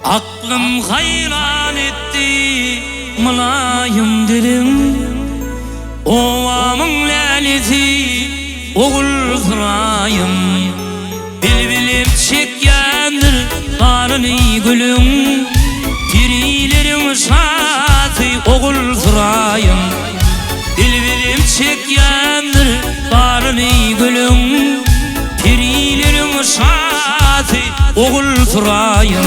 Aklım hayran etti mülayim dilim, ovamın leleti oğul sırayım. Bilbilim çekyendir barını gülüm, pirilerim şatı oğul sırayım. Bilbilim çekyendir barını gülüm, pirilerim şatı oğul sırayım.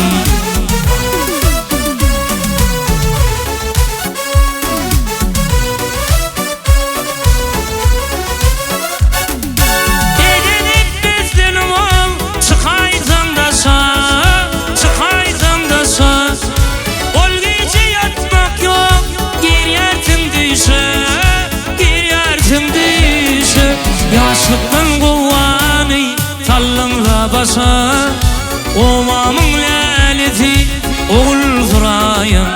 Yaşlıktan kuvvanı tallınla basa, ovamın leleti oğul sırayım.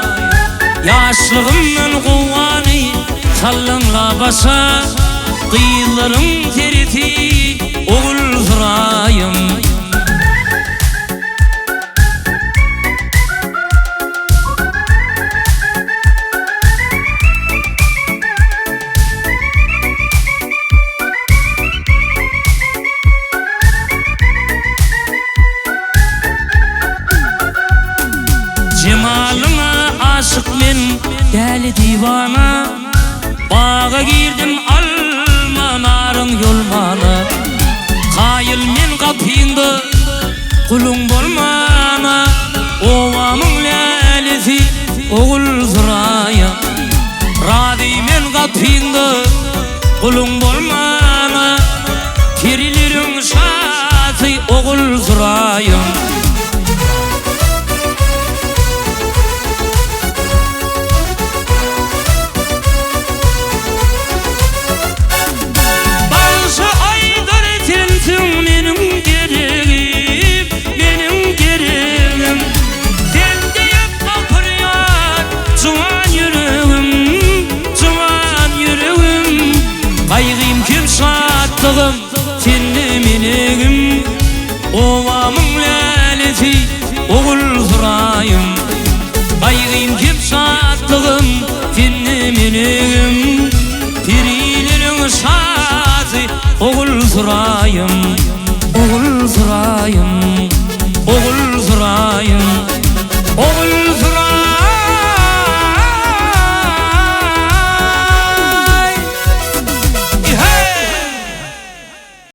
Yaşlığımdan kuvvanı tallınla basa, kıyılarım teriti oğul sırayım. Cemalına aşık men deli divana, bağa girdim alma narın yolmana. Kayıl men kapıyında kulun bolmana, ovamın leleti oğul sırayım. Radi men kapıyında kulun bolmana, pirilerin şatı oğul sırayım. Sattığım tinni minigim, ovamın leleti oğul sırayım. Kaygıyım kim sattığım tinni minigim, pirilerin şatı oğul sırayım. Oğul sırayım, oğul sırayım, oğul sırayım.